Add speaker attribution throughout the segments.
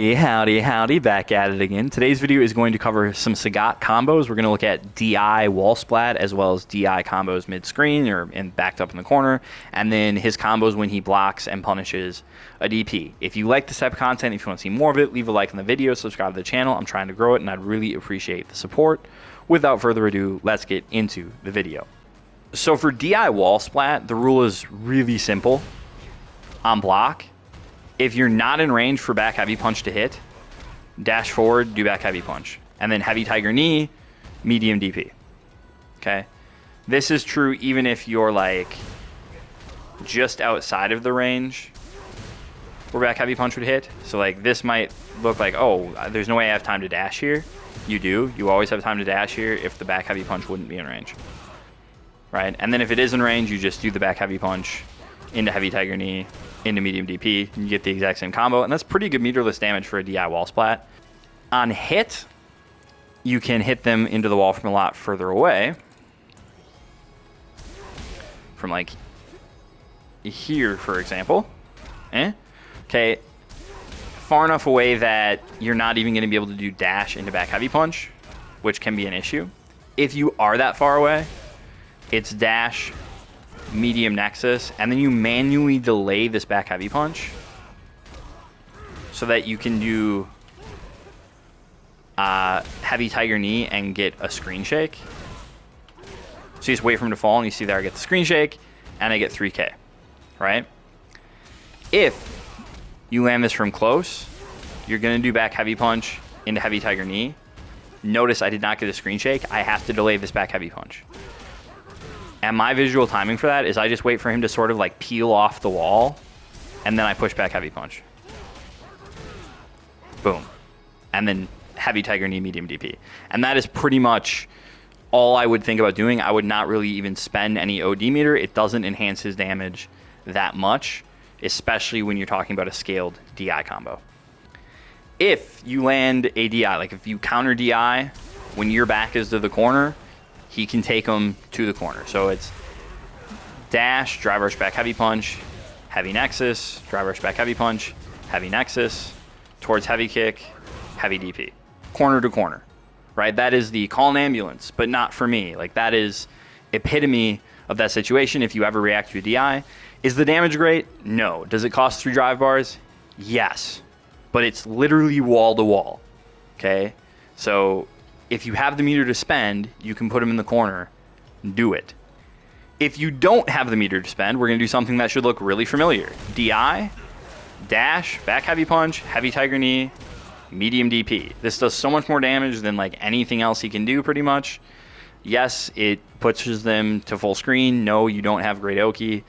Speaker 1: Hey, howdy, howdy, back at it again. Today's video is going to cover some Sagat combos. We're going to look at DI Wall Splat as well as DI combos mid-screen or backed up in the corner, and then his combos when he blocks and punishes a DP. If you like this type of content, if you want to see more of it, leave a like on the video, subscribe to the channel. I'm trying to grow it, and I'd really appreciate the support. Without further ado, let's get into the video. So for DI Wall Splat, the rule is really simple. On block, if you're not in range for back heavy punch to hit, dash forward, do back heavy punch. And then heavy tiger knee, medium DP. Okay? This is true even if you're like just outside of the range where back heavy punch would hit. So like this might look like, oh, there's no way I have time to dash here. You do. You always have time to dash here if the back heavy punch wouldn't be in range. Right? And then if it is in range, you just do the back heavy punch into heavy tiger knee, into medium DP, and you get the exact same combo, and that's pretty good meterless damage for a DI wall splat. On hit, you can hit them into the wall from a lot further away, from like here, for example. Okay, far enough away that you're not even going to be able to do dash into back heavy punch, which can be an issue. If you are that far away, it's dash, medium nexus, and then you manually delay this back heavy punch so that you can do heavy tiger knee and get a screen shake. So you just wait for him to fall, and you see there I get the screen shake and I get 3k, right? If you land this from close, you're gonna do back heavy punch into heavy tiger knee. Notice I did not get a screen shake. I have to delay this back heavy punch. And my visual timing for that is I just wait for him to sort of like peel off the wall, and then I push back heavy punch. Boom. And then heavy tiger knee, medium DP. And that is pretty much all I would think about doing. I would not really even spend any OD meter. It doesn't enhance his damage that much, especially when you're talking about a scaled DI combo. If you land a DI, like if you counter DI when your back is to the corner, he can take them to the corner. So it's dash, drive rush back heavy punch, heavy nexus, drive rush back heavy punch, heavy nexus, towards heavy kick, heavy DP. Corner to corner, right? That is the call an ambulance, but not for me. Like that is epitome of that situation if you ever react to a DI. Is the damage great? No. Does it cost 3 drive bars? Yes. But it's literally wall to wall, okay? So if you have the meter to spend, you can put him in the corner and do it. If you don't have the meter to spend, we're going to do something that should look really familiar. DI, dash, back heavy punch, heavy tiger knee, medium DP. This does so much more damage than like anything else he can do pretty much. Yes, it pushes them to full screen. No, you don't have great Oki.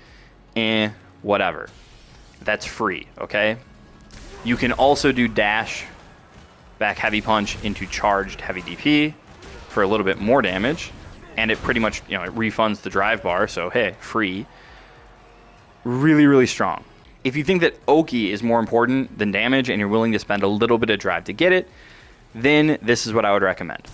Speaker 1: Whatever. That's free, okay? You can also do dash, back heavy punch into charged heavy DP for a little bit more damage, and it pretty much, it refunds the drive bar, so hey, free. Really, really strong. If you think that Oki is more important than damage and you're willing to spend a little bit of drive to get it, then this is what I would recommend.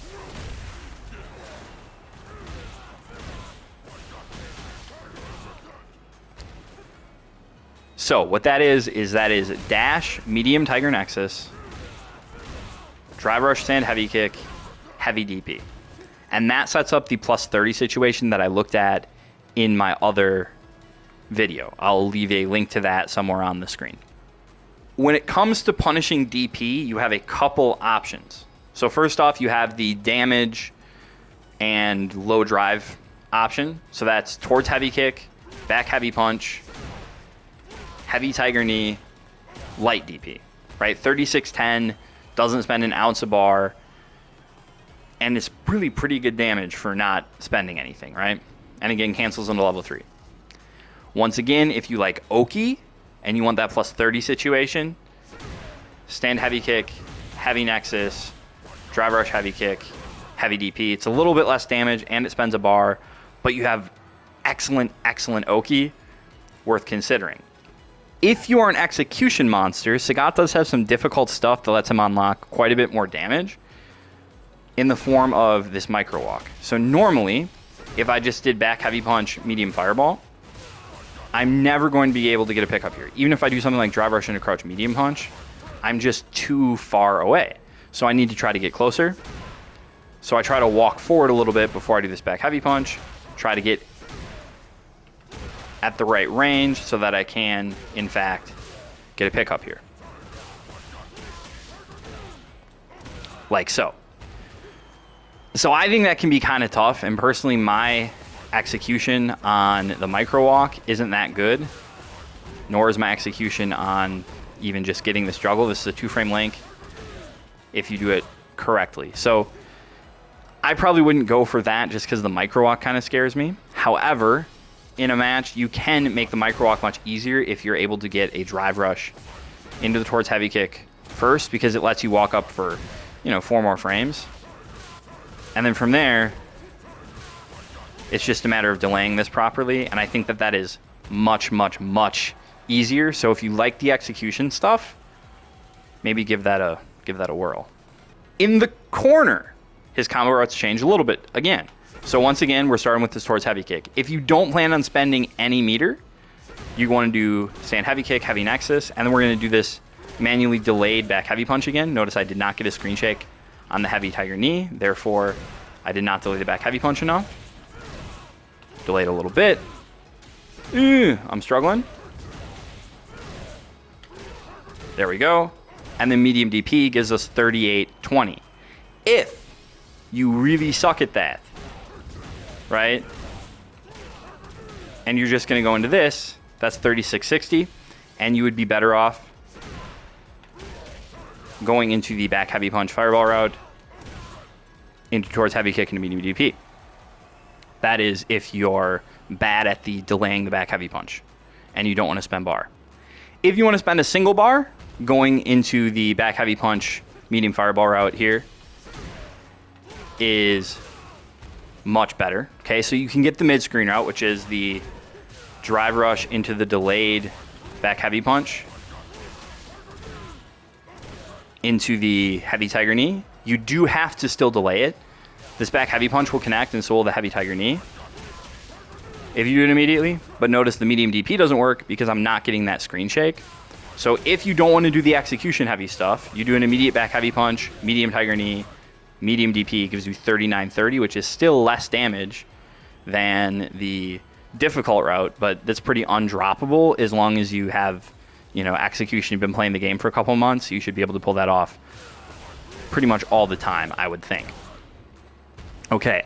Speaker 1: So what that is dash, medium tiger nexus, drive rush stand heavy kick, heavy DP. And that sets up the plus 30 situation that I looked at in my other video. I'll leave a link to that somewhere on the screen. When it comes to punishing DP, you have a couple options. So first off, you have the damage and low drive option. So that's towards heavy kick, back heavy punch, heavy tiger knee, light DP, right? 3610. Doesn't spend an ounce of bar, and it's really pretty good damage for not spending anything, right? And again, cancels into level 3. Once again, if you like Oki and you want that plus 30 situation, stand heavy kick, heavy nexus, drive rush heavy kick, heavy DP. It's a little bit less damage and it spends a bar, but you have excellent, excellent Oki, worth considering. If you are an execution monster, Sagat does have some difficult stuff that lets him unlock quite a bit more damage in the form of this micro walk. So normally, if I just did back heavy punch, medium fireball, I'm never going to be able to get a pickup here. Even if I do something like drive rush into crouch medium punch, I'm just too far away. So I need to try to get closer. So I try to walk forward a little bit before I do this back heavy punch. Try to get at the right range so that I can, in fact, get a pickup here. Like so. So I think that can be kind of tough, and personally my execution on the micro walk isn't that good, nor is my execution on even just getting this juggle. This is a 2-frame link if you do it correctly. So I probably wouldn't go for that just because the micro walk kind of scares me. However, in a match, you can make the micro walk much easier if you're able to get a drive rush into the towards heavy kick first, because it lets you walk up for, 4 more frames. And then from there, it's just a matter of delaying this properly. And I think that that is much, much, much easier. So if you like the execution stuff, maybe give that a whirl. In the corner, his combo routes change a little bit again. So once again, we're starting with this towards heavy kick. If you don't plan on spending any meter, you want to do stand heavy kick, heavy nexus, and then we're going to do this manually delayed back heavy punch again. Notice I did not get a screen shake on the heavy tiger knee, therefore I did not delay the back heavy punch enough. Delayed a little bit. I'm struggling. There we go. And then medium DP gives us 38-20. If you really suck at that, right? And you're just going to go into this, that's 36-60, and you would be better off going into the back heavy punch fireball route into towards heavy kick into medium DP. That is if you're bad at the delaying the back heavy punch and you don't want to spend bar. If you want to spend a single bar, going into the back heavy punch medium fireball route here is much better. Okay, so you can get the mid-screen route, which is the drive rush into the delayed back heavy punch into the heavy tiger knee. You do have to still delay it. This back heavy punch will connect, and so will the heavy tiger knee if you do it immediately. But notice the medium DP doesn't work because I'm not getting that screen shake. So if you don't want to do the execution heavy stuff, you do an immediate back heavy punch, medium tiger knee, medium DP gives you 39-30, which is still less damage than the difficult route, but that's pretty undroppable as long as you have, execution. You've been playing the game for a couple months, you should be able to pull that off pretty much all the time, I would think. Okay.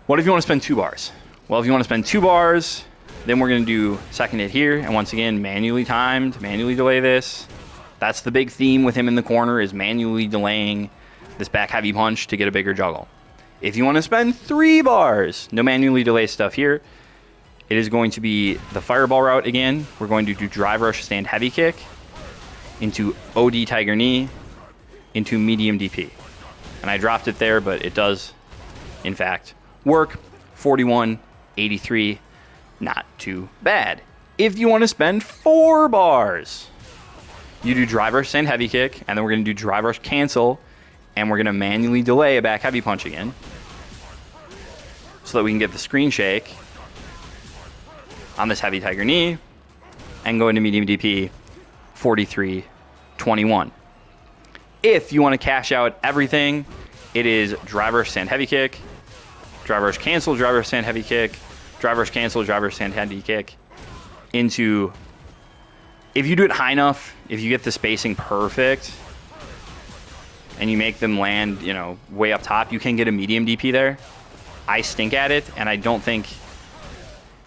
Speaker 1: What if you want to spend 2 bars? Well, if you want to spend 2 bars, then we're going to do second hit here, and once again, manually timed, manually delay this. That's the big theme with him in the corner, is manually delaying this back heavy punch to get a bigger juggle. If you want to spend 3 bars, no manually delay stuff here. It is going to be the fireball route again. We're going to do drive rush stand heavy kick into OD tiger knee into medium DP. And I dropped it there, but it does, in fact, work. 41-83, not too bad. If you want to spend 4 bars, you do drive rush stand heavy kick, and then we're going to do drive rush cancel, and we're going to manually delay a back heavy punch again so that we can get the screen shake on this heavy tiger knee and go into medium DP 43-21. If you want to cash out everything, it is drive rush stand heavy kick, drive rush cancel, drive rush stand heavy kick, drive rush cancel, drive rush stand heavy kick into, if you do it high enough, if you get the spacing perfect and you make them land, way up top, you can get a medium DP there. I stink at it, and I don't think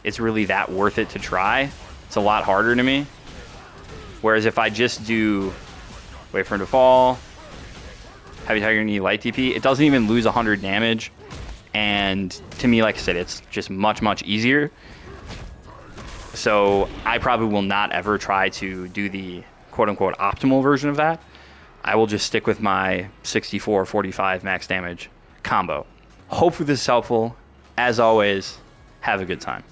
Speaker 1: it's really that worth it to try. It's a lot harder to me. Whereas if I just do wait for him to fall, heavy tiger knee, light DP, it doesn't even lose 100 damage. And to me, like I said, it's just much, much easier. So I probably will not ever try to do the quote-unquote optimal version of that. I will just stick with my 64-45 max damage combo. Hopefully this is helpful. As always, have a good time.